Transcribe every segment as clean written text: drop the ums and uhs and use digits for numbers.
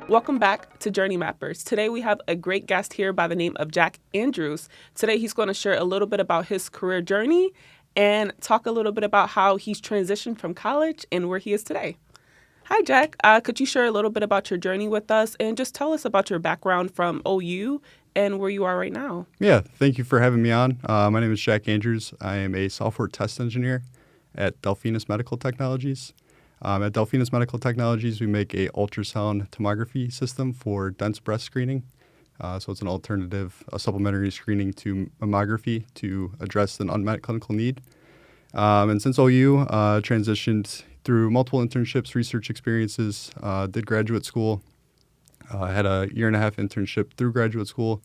Welcome back to Journey Mappers. Today we have a great guest here by the name of Jack Andrews. Today he's going to share a little bit about his career journey and talk a little bit about how he's transitioned from college and where he is today. Hi, Jack. Could you share a little bit about your journey with us and just tell us about your background from OU and where you are right now? Yeah, thank you for having me on. My name is Jack Andrews. I am a software test engineer at Delphinus Medical Technologies. At Delphinus Medical Technologies, we make a ultrasound tomography system for dense breast screening. So it's an alternative, a supplementary screening to mammography to address an unmet clinical need. And since OU, transitioned through multiple internships, research experiences, did graduate school, had a 1.5-year internship through graduate school,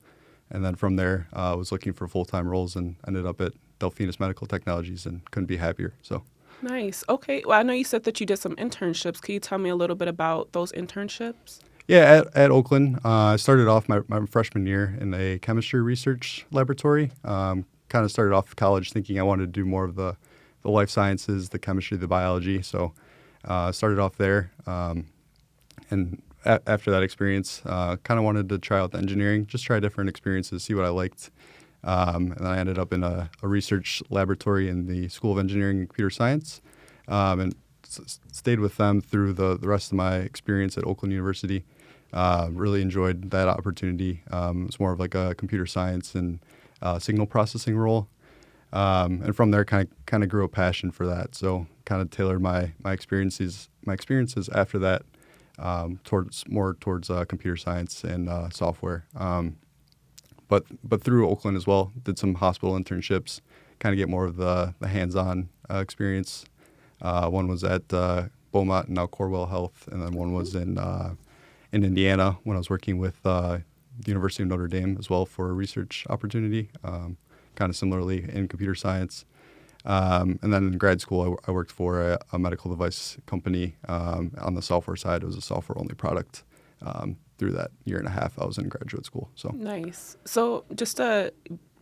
and then from there was looking for full-time roles and ended up at Delphinus Medical Technologies and couldn't be happier. So. Nice. Okay. Well, I know you said that you did some internships. Can you tell me a little bit about those internships? Yeah, at Oakland, I started off my freshman year in a chemistry research laboratory. Kind of started off college thinking I wanted to do more of the life sciences, the chemistry, the biology. So started off there. And after that experience, kind of wanted to try out the engineering, just try different experiences, see what I liked. And then I ended up in a research laboratory in the School of Engineering and Computer Science, and stayed with them through the rest of my experience at Oakland University. Really enjoyed that opportunity. It's more of like a computer science and signal processing role. And from there, kind of grew a passion for that. So kind of tailored my experiences after that towards computer science and software. But through Oakland as well, did some hospital internships, kind of get more of the hands-on experience. One was at Beaumont and now Corewell Health, and then one was in Indiana when I was working with the University of Notre Dame as well for a research opportunity, kind of similarly in computer science. And then in grad school, I worked for a medical device company on the software side. It was a software-only product. Through that 1.5 years, I was in graduate school. So nice. So just out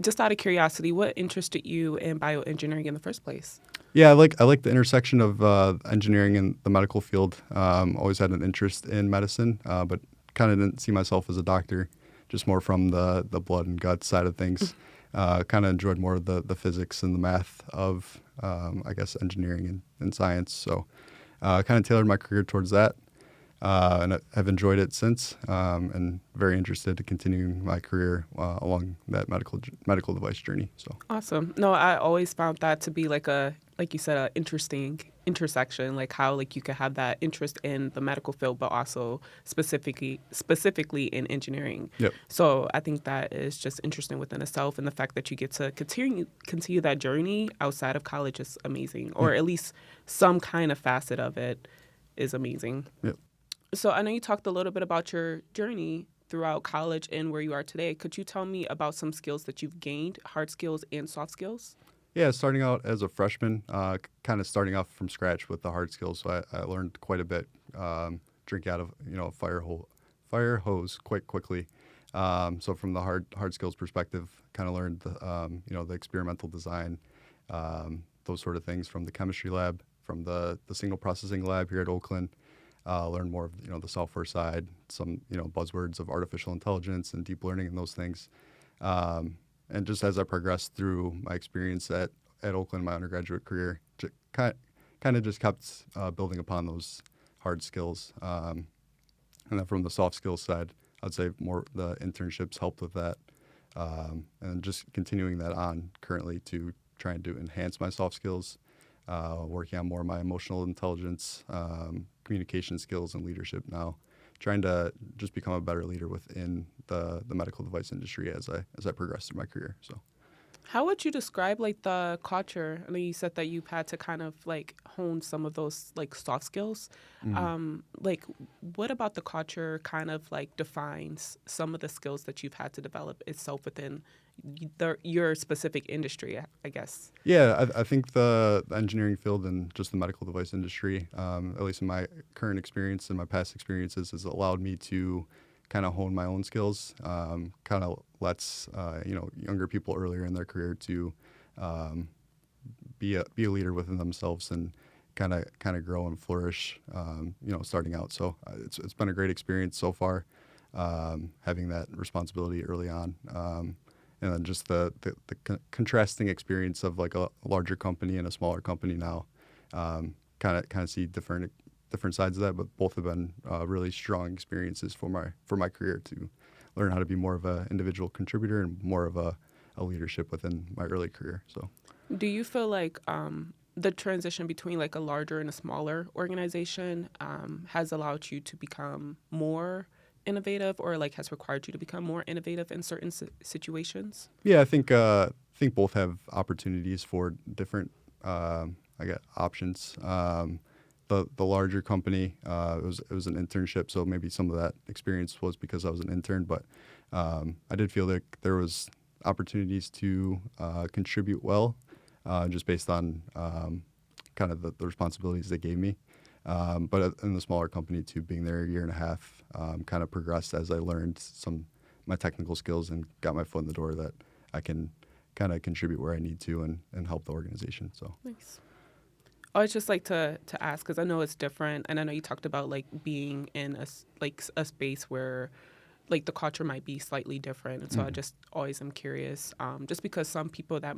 of curiosity, what interested you in bioengineering in the first place? Yeah, I like the intersection of engineering and the medical field. Always had an interest in medicine, but kind of didn't see myself as a doctor, just more from the blood and gut side of things. Kind of enjoyed more of the physics and the math of, I guess, engineering and science. So kind of tailored my career towards that. And I've enjoyed it since, and very interested to continuing my career along that medical device journey. So awesome. No, I always found that to be like you said, an interesting intersection, like how like you could have that interest in the medical field, but also specifically in engineering. Yep. So I think that is just interesting within itself, and the fact that you get to continue that journey outside of college is amazing, or at least some kind of facet of it is amazing. Yep. So I know you talked a little bit about your journey throughout college and where you are today. Could you tell me about some skills that you've gained, hard skills and soft skills? Yeah, starting out as a freshman, kind of starting off from scratch with the hard skills. So I learned quite a bit, drink out of a fire hose quite quickly. So from the hard skills perspective, kind of learned the experimental design, those sort of things from the chemistry lab, from the signal processing lab here at Oakland. Learn more of the software side, some buzzwords of artificial intelligence and deep learning and those things. And just as I progressed through my experience at Oakland, my undergraduate career, kind of just kept building upon those hard skills. And then from the soft skills side, I'd say more the internships helped with that, and just continuing that on currently to trying to enhance my soft skills. Working on more of my emotional intelligence, communication skills, and leadership now. Trying to just become a better leader within the medical device industry as I progress through my career. So, how would you describe like the culture? I know you said that you've had to kind of like hone some of those like soft skills. Like, what about the culture kind of like defines some of the skills that you've had to develop itself within your specific industry, I guess? Yeah, I think the engineering field and just the medical device industry, at least in my current experience and my past experiences, has allowed me to kind of hone my own skills. Kind of lets younger people earlier in their career to be a leader within themselves and kind of grow and flourish, starting out. So it's been a great experience so far, having that responsibility early on. And then just the contrasting experience of like a larger company and a smaller company now, kind of see different sides of that. But both have been really strong experiences for my career to learn how to be more of an individual contributor and more of a leadership within my early career. So, do you feel like the transition between like a larger and a smaller organization has allowed you to become more innovative, or like has required you to become more innovative in certain situations? Yeah, I think both have opportunities for different options. The larger company, it was an internship, so maybe some of that experience was because I was an intern, but I did feel that there was opportunities to contribute well, just based on kind of the responsibilities they gave me. But in the smaller company too, being there a year and a half, kind of progressed as I learned my technical skills and got my foot in the door that I can kind of contribute where I need to and help the organization. So nice. I would just like to ask, because I know it's different, and I know you talked about like being in a space where like the culture might be slightly different, and so I just always am curious, just because some people that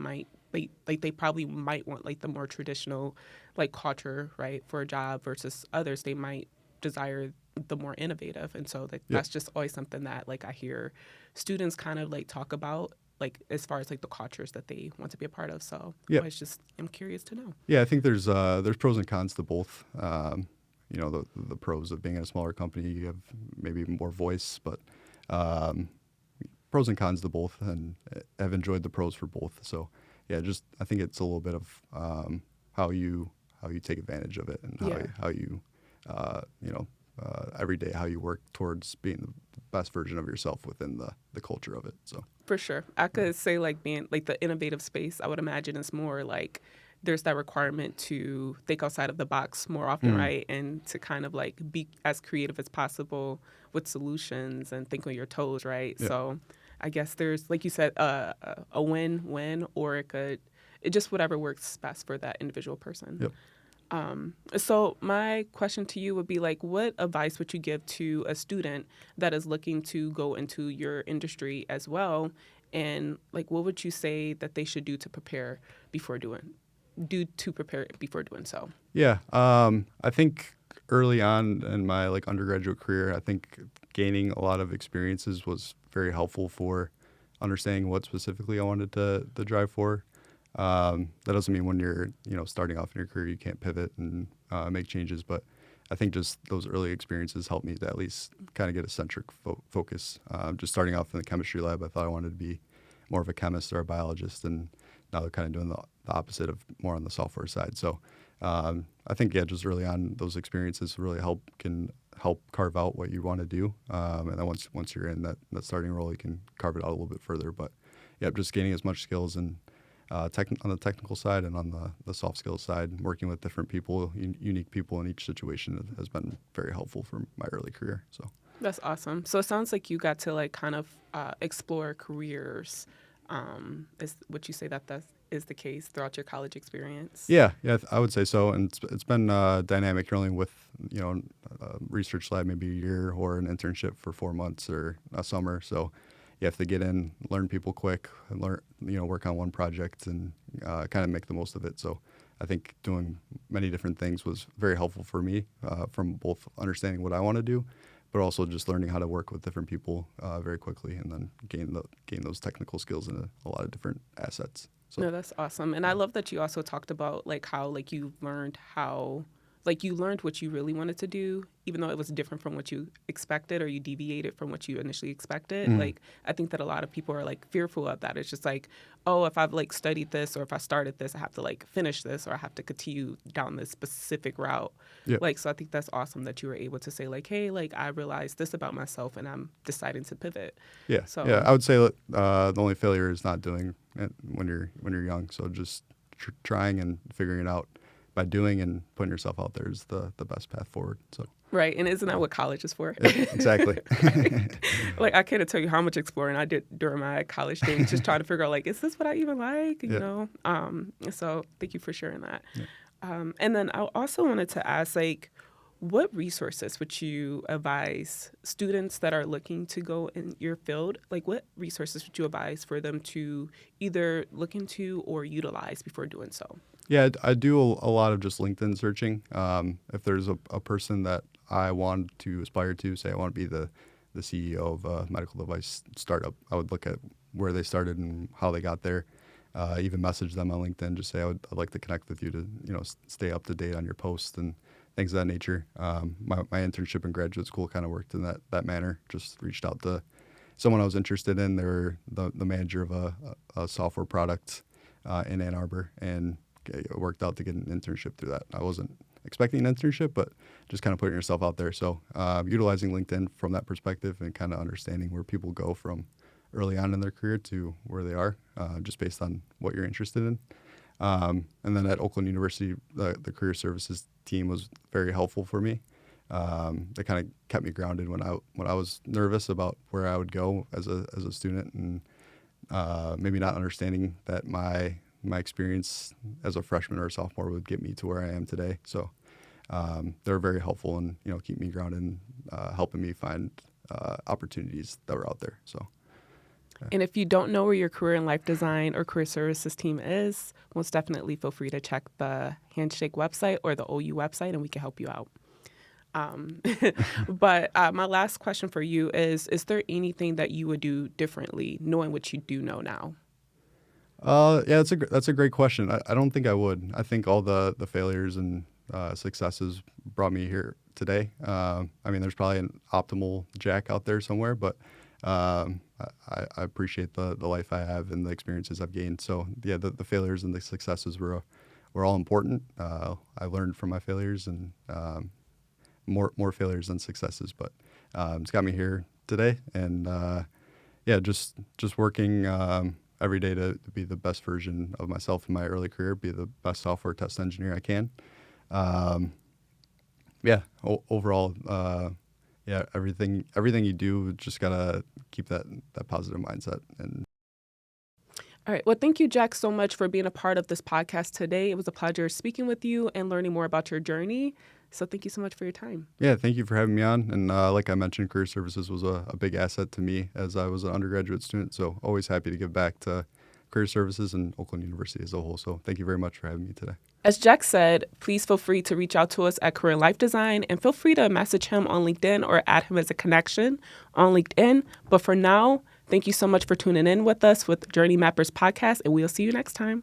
they probably might want like the more traditional like culture, right, for a job, versus others they might desire the more innovative, and so that's just always something that like I hear students kind of like talk about, like as far as like the cultures that they want to be a part of. So I just am curious to know. Yeah, I think there's pros and cons to both. The pros of being in a smaller company, you have maybe more voice, but pros and cons to both, and I've enjoyed the pros for both. So yeah, just I think it's a little bit of how you take advantage of it, and how you every day how you work towards being the best version of yourself within the culture of it. So for sure, I could say like being like the innovative space, I would imagine is more like there's that requirement to think outside of the box more often, right? And to kind of like be as creative as possible with solutions and think on your toes, right? Yeah. So I guess there's, like you said, a win-win, or it just whatever works best for that individual person. Yep. So my question to you would be like, what advice would you give to a student that is looking to go into your industry as well? And like, what would you say that they should do to prepare before doing so? Yeah. I think early on in my like undergraduate career, I think gaining a lot of experiences was very helpful for understanding what specifically I wanted to drive for. That doesn't mean when you're, starting off in your career, you can't pivot and make changes. But I think just those early experiences helped me to at least kind of get a centric focus. Just starting off in the chemistry lab, I thought I wanted to be more of a chemist or a biologist, and now they're kind of doing the opposite of more on the software side. So I think, just early on, those experiences really can help carve out what you want to do. And then once you're in that starting role, you can carve it out a little bit further. But just gaining as much skills and on the technical side and on the soft skills side, working with different people, unique people in each situation has been very helpful for my early career. So that's awesome. So it sounds like you got to like kind of explore careers. Is would you say that is the case throughout your college experience? Yeah, I would say so. And it's been dynamic. You're only with a research lab maybe a year, or an internship for 4 months or a summer. So you have to get in, learn people quick, and work on one project and kind of make the most of it. So I think doing many different things was very helpful for me, from both understanding what I want to do, but also just learning how to work with different people very quickly, and then gain those technical skills in a lot of different assets. So. No, that's awesome. And I love that you also talked about like how like you learned what you really wanted to do, even though it was different from what you expected, or you deviated from what you initially expected. Mm-hmm. Like, I think that a lot of people are like fearful of that. It's just like, oh, if I've like studied this, or if I started this, I have to like finish this, or I have to continue down this specific route. Yep. Like, so I think that's awesome that you were able to say like, hey, like I realized this about myself and I'm deciding to pivot. Yeah. So I would say the only failure is not doing it when you're young. So just trying and figuring it out by doing and putting yourself out there is the best path forward. So right, and isn't that what college is for? Exactly. Like I can't tell you how much exploring I did during my college days, just trying to figure out like, is this what I even like? You know. So thank you for sharing that. Yeah. And then I also wanted to ask, like, what resources would you advise students that are looking to go in your field? Like, what resources would you advise for them to either look into or utilize before doing so? Yeah, I do a lot of just LinkedIn searching. If there's a person that I want to aspire to, say I want to be the CEO of a medical device startup, I would look at where they started and how they got there. Even message them on LinkedIn, just say I'd like to connect with you to stay up to date on your posts and things of that nature. My internship in graduate school kind of worked in that manner. Just reached out to someone I was interested in. They were the manager of a software product in Ann Arbor, and it worked out to get an internship through that. I wasn't expecting an internship, but just kind of putting yourself out there. So utilizing LinkedIn from that perspective and kind of understanding where people go from early on in their career to where they are, just based on what you're interested in. And then at Oakland University, the career services team was very helpful for me. They kind of kept me grounded when I was nervous about where I would go as a student, and maybe not understanding that my experience as a freshman or a sophomore would get me to where I am today. So they were very helpful and keep me grounded and helping me find opportunities that were out there. So. And if you don't know where your career and life design or career services team is, most definitely feel free to check the Handshake website or the OU website, and we can help you out. But my last question for you is there anything that you would do differently, knowing what you do know now? Yeah, that's a great question. I don't think I would. I think all the failures and successes brought me here today. I mean, there's probably an optimal Jack out there somewhere, but I appreciate the life I have and the experiences I've gained. So yeah, the failures and the successes were all important. I learned from my failures and more failures than successes, but it's got me here today. And yeah, just working every day to be the best version of myself in my early career, be the best software test engineer I can. Yeah, overall. Yeah, everything you do, just gotta keep that positive mindset. And All right. Well, thank you, Jack, so much for being a part of this podcast today. It was a pleasure speaking with you and learning more about your journey. So thank you so much for your time. yeah, thank you for having me on. And like I mentioned, career services was a big asset to me as I was an undergraduate student. So always happy to give back to career services and Oakland University as a whole. So thank you very much for having me today. As Jack said, please feel free to reach out to us at Career and Life Design, and feel free to message him on LinkedIn or add him as a connection on LinkedIn. But for now, thank you so much for tuning in with us with Journey Mappers Podcast, and we'll see you next time.